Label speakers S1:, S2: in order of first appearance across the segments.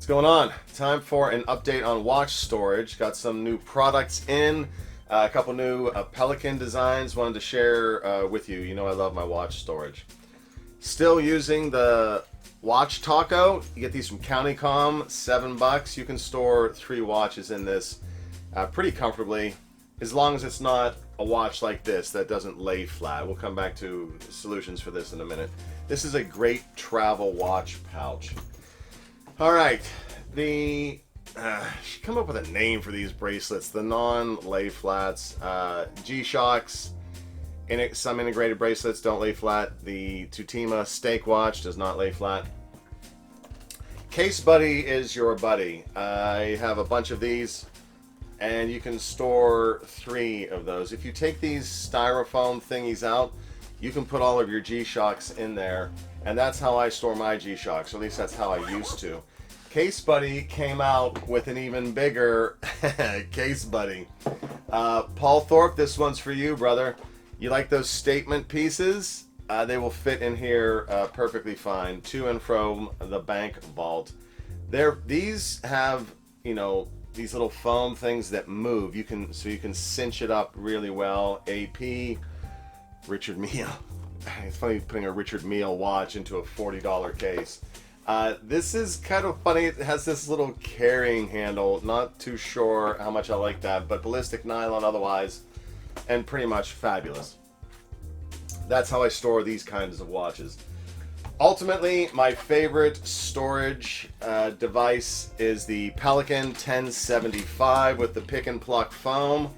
S1: What's going on? Time for an update on watch storage. Got some new products in, a couple new Pelican designs wanted to share with you. You know I love my watch storage. Still using the Watch Taco. You get these from CountyCom, $7. You can store 3 watches in this pretty comfortably, as long as it's not a watch like this that doesn't lay flat. We'll come back to solutions for this in a minute. This is a great travel watch pouch. All right, should come up with a name for these bracelets. The non-lay flats, G-Shocks, some integrated bracelets don't lay flat. The Tutima Steak Watch does not lay flat. CaseBudi is your buddy. I have a bunch of these, and you can store 3 of those. If you take these styrofoam thingies out, you can put all of your G-Shocks in there, and that's how I store my G-Shocks, or at least that's how I used to. CaseBudi came out with an even bigger CaseBudi. Paul Thorpe, this one's for you, brother. You like those statement pieces? They will fit in here perfectly fine, to and from the bank vault. These have, you know, these little foam things that move. So you can cinch it up really well. AP, Richard Mille. It's funny putting a Richard Mille watch into a $40 case. This is kind of funny. It has this little carrying handle. Not too sure how much I like that, but ballistic nylon otherwise, and pretty much fabulous. That's how I store these kinds of watches. Ultimately, my favorite storage device is the Pelican 1075 with the pick and pluck foam.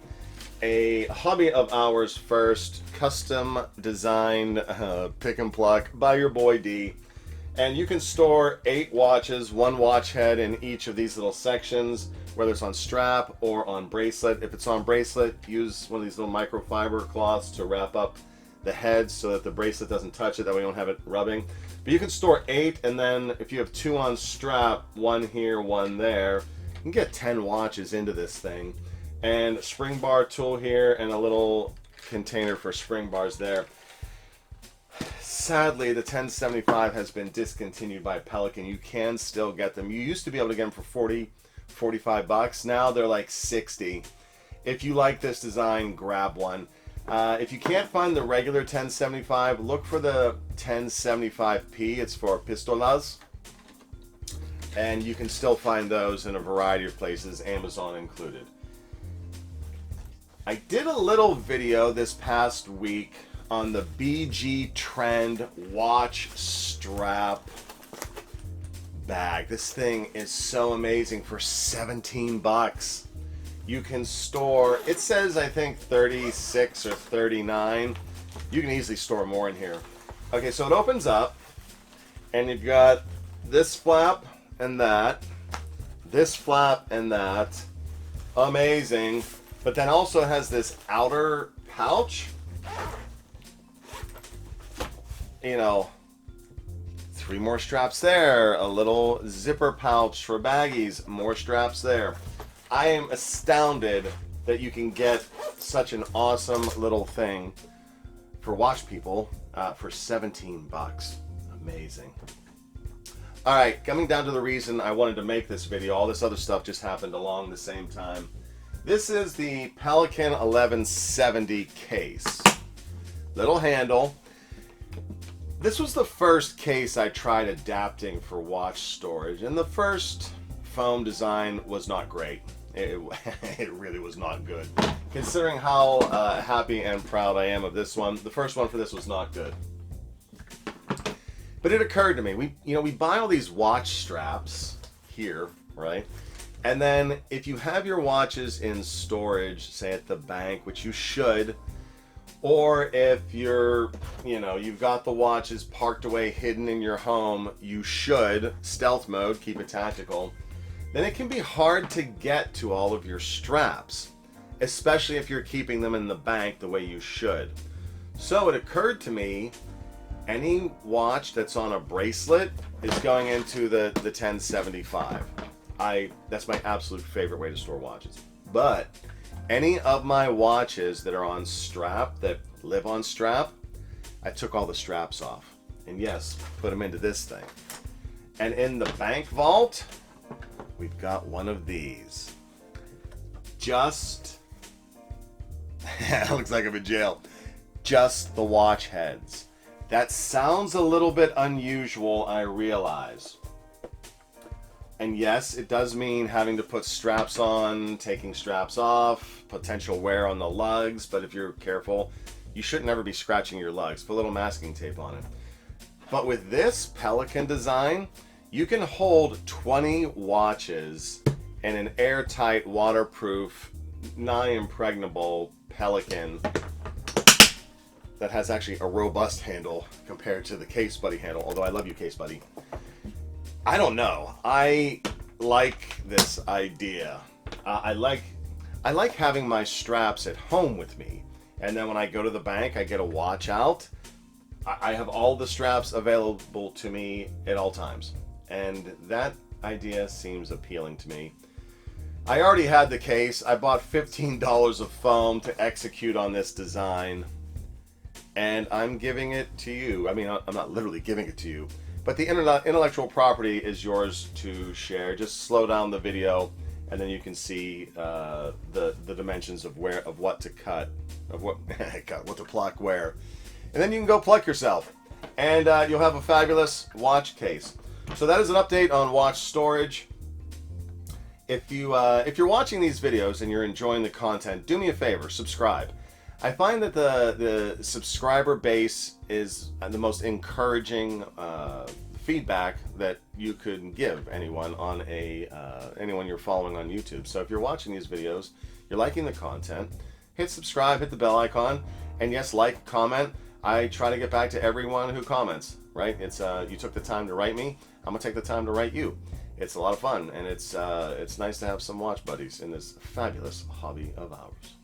S1: A hobby of ours first, custom designed pick and pluck by your boy D. And you can store 8 watches, 1 watch head in each of these little sections, whether it's on strap or on bracelet. If it's on bracelet, use one of these little microfiber cloths to wrap up the head so that the bracelet doesn't touch it, that way you don't have it rubbing. But you can store 8, and then if you have 2 on strap, 1 here, 1 there, you can get 10 watches into this thing. And spring bar tool here, and a little container for spring bars there. Sadly, the 1075 has been discontinued by Pelican. You can still get them. You used to be able to get them for 40, 45 bucks. Now they're like 60. If you like this design, grab one. If you can't find the regular 1075, look for the 1075p. It's for pistolas. And you can still find those in a variety of places, Amazon included. I did a little video this past week on the BGTrend watch strap bag. This thing is so amazing for 17 bucks. You can store, it says I think 36 or 39. You can easily store more in here. Okay, so it opens up and you've got this flap and that, this flap and that. Amazing. But then also has this outer pouch. You know, 3 more straps there, a little zipper pouch for baggies, more straps there. I am astounded that you can get such an awesome little thing for watch people for 17 bucks. Amazing. All right, coming down to the reason I wanted to make this video. All this other stuff just happened along the same time. This is the Pelican 1170 case. Little handle. This was the first case I tried adapting for watch storage, and the first foam design was not great. It really was not good. Considering how happy and proud I am of this one, the first one for this was not good. But it occurred to me, we buy all these watch straps here, right? And then if you have your watches in storage, say at the bank, which you should, or if you've got the watches parked away, hidden in your home, you should, stealth mode, keep it tactical, then it can be hard to get to all of your straps, especially if you're keeping them in the bank the way you should. So it occurred to me, any watch that's on a bracelet is going into the 1075. That's my absolute favorite way to store watches. But any of my watches that are on strap, that live on strap, I took all the straps off. And yes, put them into this thing. And in the bank vault, we've got one of these. Just, it looks like I'm in jail. Just the watch heads. That sounds a little bit unusual, I realize. And yes, it does mean having to put straps on, taking straps off, potential wear on the lugs, but if you're careful, you should never be scratching your lugs. Put a little masking tape on it. But with this Pelican design, you can hold 20 watches in an airtight, waterproof, nigh-impregnable Pelican that has actually a robust handle compared to the CaseBudi handle, although I love you, CaseBudi. I don't know. I like this idea. I like having my straps at home with me, and then when I go to the bank, I get a watch out. I have all the straps available to me at all times, and that idea seems appealing to me. I already had the case. I bought $15 of foam to execute on this design, and I'm giving it to you. I mean, I'm not literally giving it to you, but the intellectual property is yours to share. Just slow down the video, and then you can see the dimensions of what to cut, of what what to pluck where, and then you can go pluck yourself, and you'll have a fabulous watch case. So that is an update on watch storage. If you're watching these videos and you're enjoying the content, do me a favor, subscribe. I find that the subscriber base is the most encouraging feedback that you could give anyone on anyone you're following on YouTube. So if you're watching these videos, you're liking the content, hit subscribe, hit the bell icon, and yes, like, comment. I try to get back to everyone who comments. Right? It's you took the time to write me. I'm gonna take the time to write you. It's a lot of fun, and it's nice to have some watch buddies in this fabulous hobby of ours.